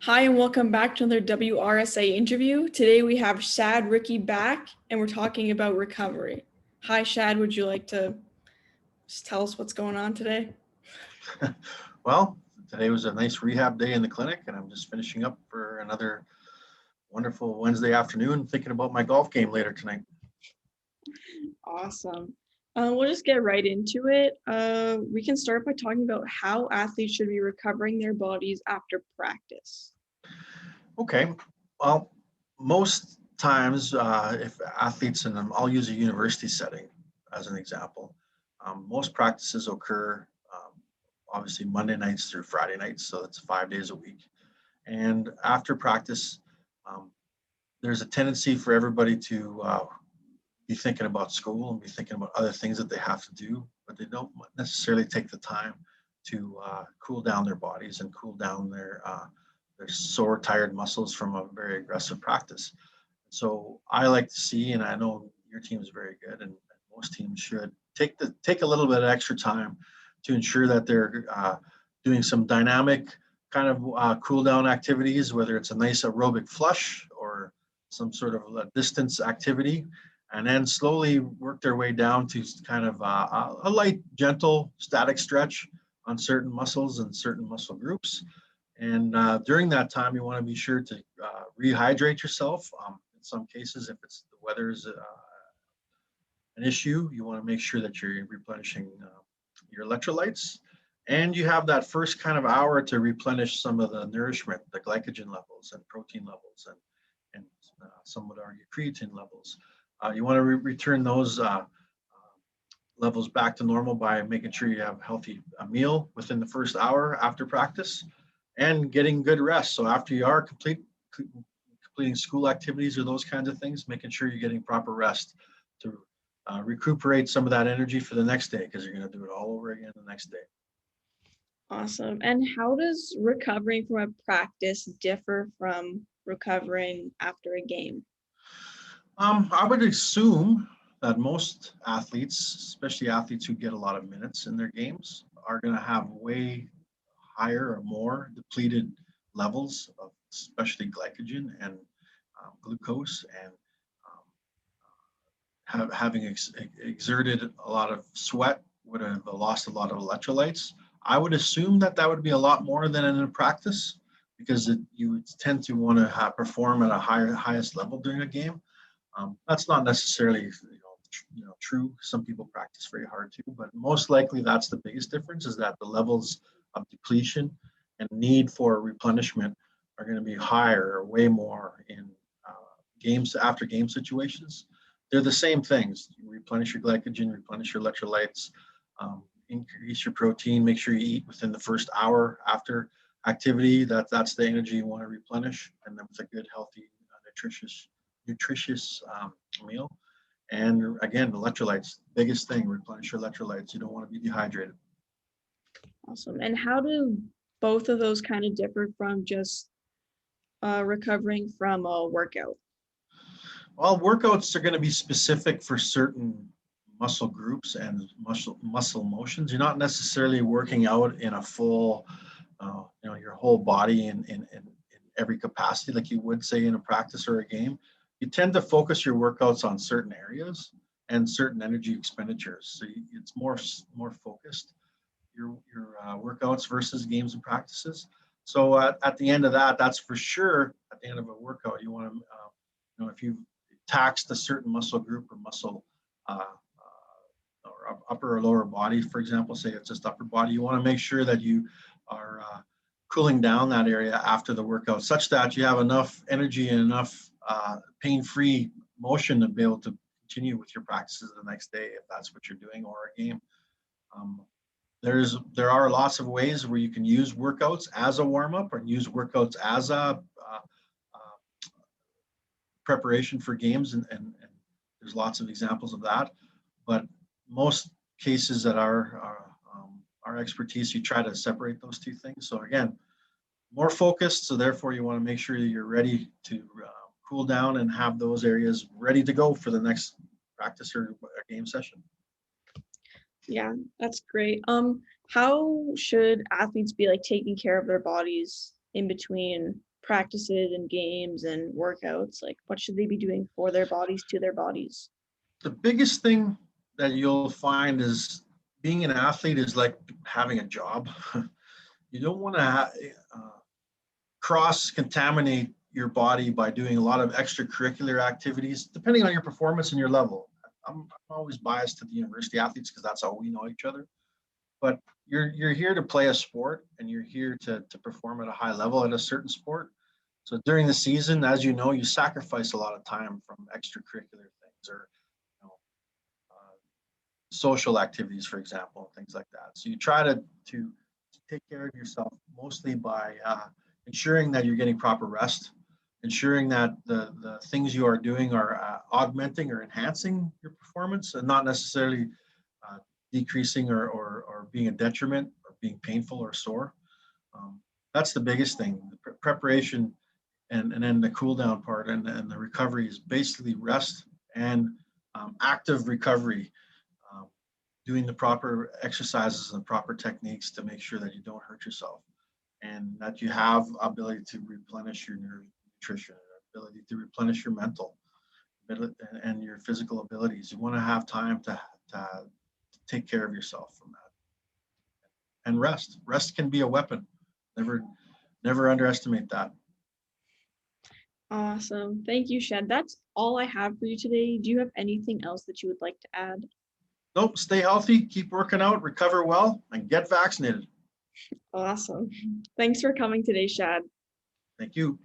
Hi, and welcome back to another WRSA interview. Today we have Schad Ricky back, and we're talking about recovery. Hi, Schad. Would you like to just tell us what's going on today? Well, today was a nice rehab day in the clinic, and I'm just finishing up for another wonderful Wednesday afternoon, thinking about my golf game later tonight. Awesome. We'll just get right into it. We can start by talking about how athletes should be recovering their bodies after practice. Okay, well, most times, if athletes, and I'll use a university setting as an example, most practices occur obviously Monday nights through Friday nights, so it's 5 days a week. And after practice, um, there's a tendency for everybody to be thinking about school and be thinking about other things that they have to do, but they don't necessarily take the time to cool down their bodies and cool down their sore, tired muscles from a very aggressive practice. So I like to see, and I know your team is very good, and most teams should take a little bit of extra time to ensure that they're doing some dynamic kind of cool down activities, whether it's a nice aerobic flush or some sort of a distance activity, and then slowly work their way down to kind of a light, gentle, static stretch on certain muscles and certain muscle groups. And during that time, you want to be sure to rehydrate yourself. In some cases, if it's the weather's an issue, you want to make sure that you're replenishing your electrolytes. And you have that first kind of hour to replenish some of the nourishment, the glycogen levels and protein levels, and some would argue creatine levels. You want to return those levels back to normal by making sure you have a healthy meal within the first hour after practice and getting good rest. So after you are completing school activities or those kinds of things, making sure you're getting proper rest to recuperate some of that energy for the next day, because you're going to do it all over again the next day. Awesome. And how does recovering from a practice differ from recovering after a game? I would assume that most athletes, especially athletes who get a lot of minutes in their games, are going to have way higher or more depleted levels of especially glycogen and glucose, and having exerted a lot of sweat would have lost a lot of electrolytes. I would assume that that would be a lot more than in a practice, because you would tend to want to perform at a highest level during a game. That's not necessarily true. Some people practice very hard too, but most likely that's the biggest difference, is that the levels of depletion and need for replenishment are going to be higher, or way more, in games after game situations. They're the same things. You replenish your glycogen, replenish your electrolytes, increase your protein, make sure you eat within the first hour after activity. That's the energy you want to replenish, and then with a good, healthy, nutritious meal. And again, electrolytes, biggest thing, replenish your electrolytes. You don't want to be dehydrated. Awesome. And how do both of those kind of differ from just recovering from a workout? Well, workouts are going to be specific for certain muscle groups and muscle motions. You're not necessarily working out in a full, your whole body in every capacity like you would say in a practice or a game. You tend to focus your workouts on certain areas and certain energy expenditures. So it's more focused, your workouts versus games and practices. So at the end of that, that's for sure. At the end of a workout, you want to, if you've taxed a certain muscle group or muscle, or upper or lower body, for example, say it's just upper body, you want to make sure that you are cooling down that area after the workout, such that you have enough energy and enough pain-free motion to be able to continue with your practices the next day, if that's what you're doing, or a game. There are lots of ways where you can use workouts as a warm-up, or use workouts as a preparation for games, and there's lots of examples of that. But most cases that our expertise, you try to separate those two things. So again, more focused, so therefore you want to make sure that you're ready to cool down and have those areas ready to go for the next practice or a game session. Yeah, that's great. How should athletes be like taking care of their bodies in between practices and games and workouts? Like, what should they be doing for their bodies, to their bodies? The biggest thing that you'll find is being an athlete is like having a job. You don't want to cross contaminate your body by doing a lot of extracurricular activities, depending on your performance and your level. I'm always biased to the university athletes because that's how we know each other. But you're here to play a sport, and you're here to perform at a high level at a certain sport. So during the season, as you know, you sacrifice a lot of time from extracurricular things, or you know, social activities, for example, things like that. So you try to take care of yourself mostly by ensuring that you're getting proper rest, ensuring that the things you are doing are augmenting or enhancing your performance, and not necessarily decreasing or being a detriment or being painful or sore. Um, that's the biggest thing. The preparation and then the cool down part and the recovery is basically rest and active recovery, um, doing the proper exercises and the proper techniques to make sure that you don't hurt yourself, and that you have ability to replenish your nutrition, ability to replenish your mental and your physical abilities. You want to have time to take care of yourself from that. And rest can be a weapon. Never underestimate that. Awesome. Thank you, Schad. That's all I have for you today. Do you have anything else that you would like to add? Nope, stay healthy, keep working out, recover well, and get vaccinated. Awesome. Thanks for coming today, Schad. Thank you.